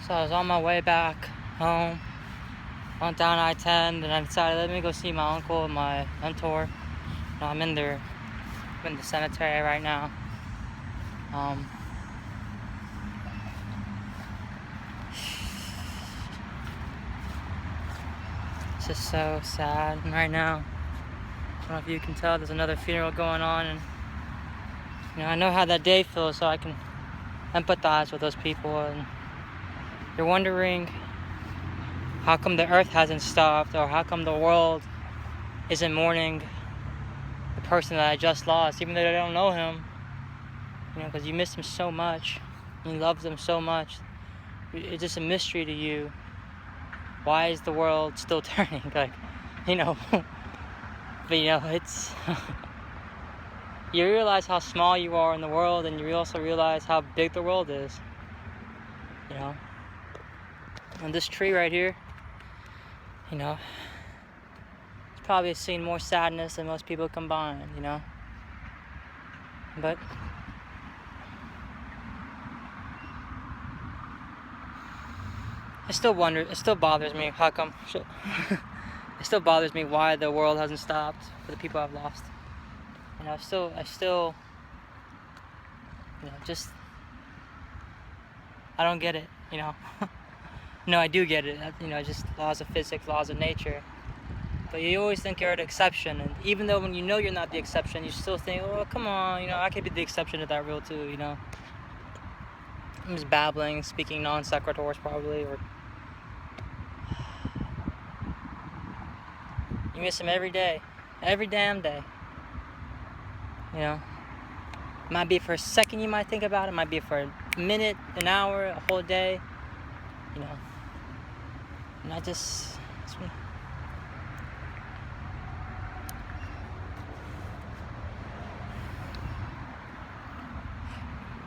So I was on my way back home, went down I-10, and I decided let me go see my uncle and my mentor. I'm in the cemetery right now. It's just so sad right now. I don't know if you can tell, there's another funeral going on, and I know how that day feels, so I can empathize with those people. And you're wondering how come the earth hasn't stopped, or how come the world isn't mourning the person that I just lost, even though they don't know him. Because you miss him so much, you love them so much. It's just a mystery to you. Why is the world still turning? But it's you realize how small you are in the world, and you also realize how big the world is. And this tree right here, it's probably seen more sadness than most people combined, But it still bothers me how come it still bothers me why the world hasn't stopped for the people I've lost. I still I don't get it, No, I do get it, just laws of physics, laws of nature. But you always think you're the exception, and even though when you're not the exception, you still think, oh, come on, I could be the exception to that rule too, I'm just babbling, speaking non sequiturs probably, or you miss him every day, every damn day. It might be for a second you might think about it, might be for a minute, an hour, a whole day, and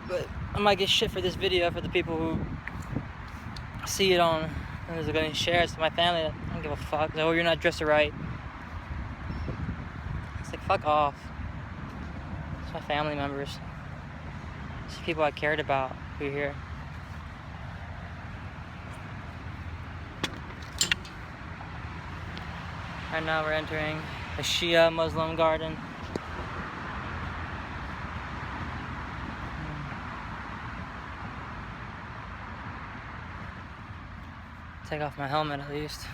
but I might get shit for this video for the people who see it on and is going to share it to my family. I don't give a fuck. Oh, you're not dressed right. It's like, fuck off. It's my family members. It's people I cared about who are here. Right now we're entering a Shia Muslim garden. Take off my helmet at least.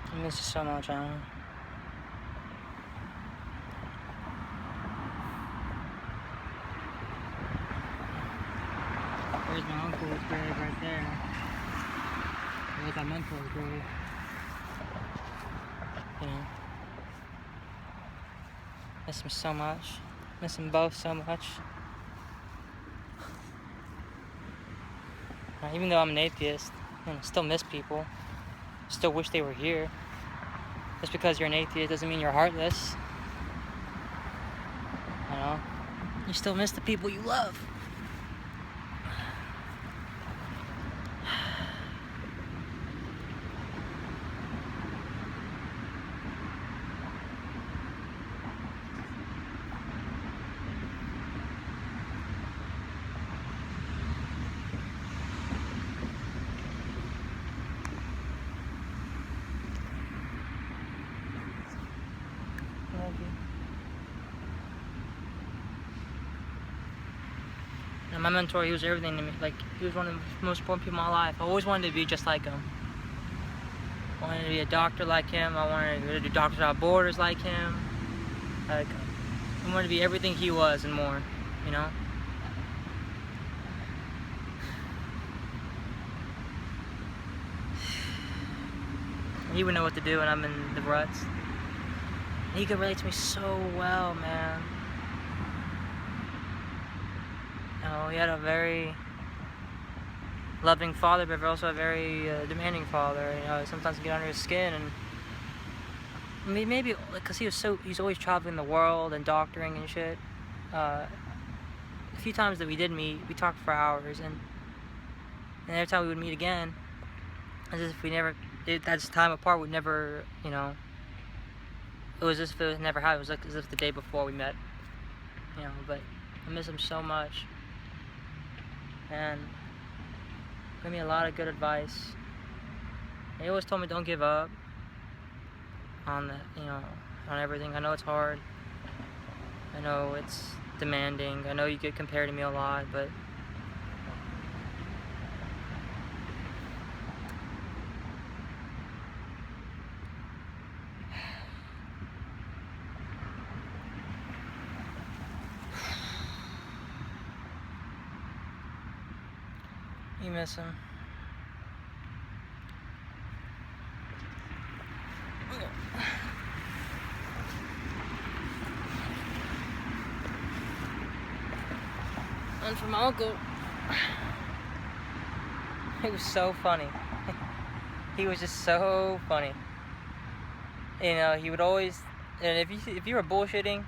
I miss you so much, Alan. There's my uncle's grave right there. There's my mentor's grave. Miss him so much. Miss them both so much. Even though I'm an atheist, I still miss people. Still wish they were here. Just because you're an atheist doesn't mean you're heartless. You still miss the people you love. And my mentor, he was everything to me. Like, he was one of the most important people in my life. I always wanted to be just like him. I wanted to be a doctor like him. I wanted to do Doctors Without Borders like him. Like, I wanted to be everything he was and more, He would know what to do when I'm in the ruts. He could relate to me so well, man. know, he had a very loving father, but also a very demanding father. You know, sometimes get under his skin, and maybe because he's always traveling the world and doctoring and shit. A few times that we did meet, we talked for hours, and every time we would meet again, as if we never, that's time apart, we'd never, you know, it was as if it never happened. It was like as if the day before we met, you know. But I miss him so much, and gave me a lot of good advice. He always told me don't give up on the, you know, on everything. I know it's hard. I know it's demanding. I know you get compared to me a lot, but you miss him. And from my uncle, he was so funny. He was just so funny. You know, he would always, and if you were bullshitting,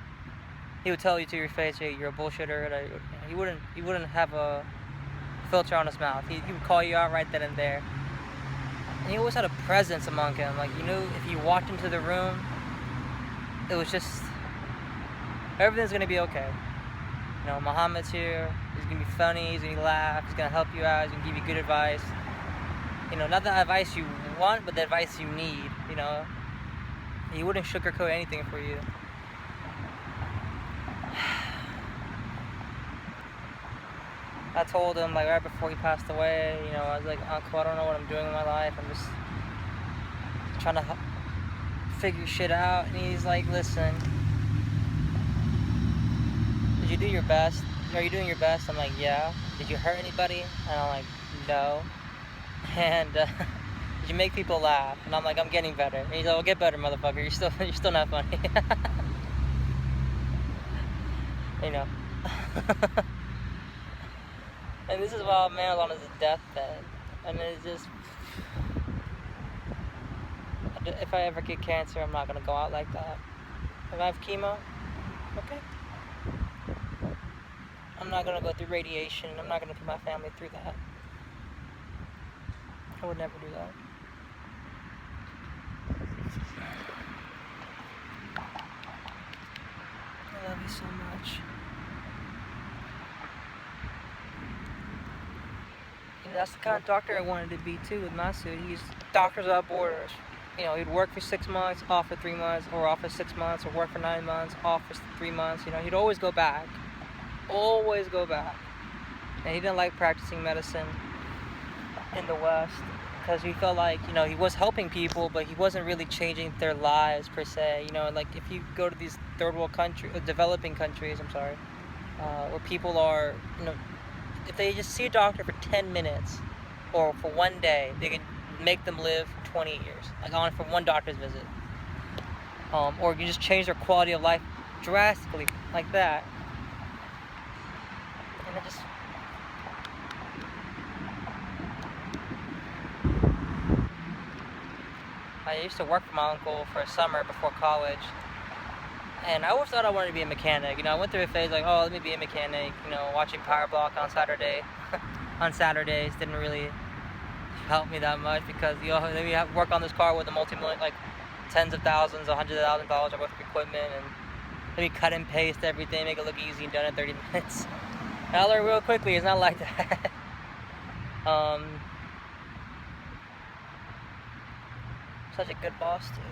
he would tell you to your face, "Hey, you're a bullshitter." He wouldn't have a filter on his mouth. He would call you out right then and there. And he always had a presence among him. Like, you knew if you walked into the room, it was just, everything's gonna be okay. You know, Muhammad's here. He's gonna be funny. He's gonna laugh. He's gonna help you out. He's gonna give you good advice. You know, not the advice you want, but the advice you need. You know, he wouldn't sugarcoat anything for you. I told him, like, right before he passed away, you know, I was like, "Uncle, I don't know what I'm doing with my life. I'm just trying to figure shit out." And he's like, "Listen, did you do your best? Are you doing your best?" I'm like, "Yeah." "Did you hurt anybody?" And I'm like, "No." And did you make people laugh? And I'm like, "I'm getting better." And he's like, "Well, get better, motherfucker. You're still not funny." You know. And this is while a man on his deathbed. And it's just, if I ever get cancer, I'm not gonna go out like that. If I have chemo, okay. I'm not gonna go through radiation. I'm not gonna put my family through that. I would never do that. I love you so much. And that's the kind of doctor I wanted to be too with Masu. He's Doctors Without Borders. You know, he'd work for 6 months, off for 3 months, or off for 6 months, or work for 9 months, off for 3 months. You know, he'd always go back. Always go back. And he didn't like practicing medicine in the West because he felt like, you know, he was helping people, but he wasn't really changing their lives per se. You know, like if you go to these third world countries, developing countries, where people are, you know, if they just see a doctor for 10 minutes or for 1 day, they can make them live 20 years, like on for one doctor's visit. Or you just change their quality of life drastically, like that. And it just, I used to work for my uncle for a summer before college, and I always thought I wanted to be a mechanic. You know, I went through a phase like, oh, let me be a mechanic. You know, watching Power Block on Saturdays didn't really help me that much because, you know, then we have work on this car with a multi-million, like tens of thousands, $100,000 worth of equipment, and let me cut and paste everything, make it look easy and done in 30 minutes. And I learned real quickly, it's not like that. Such a good boss, too.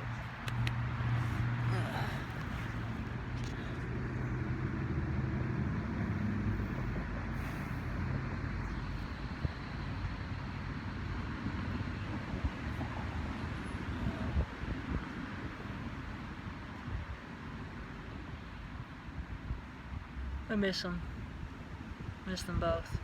I miss them. Miss them both.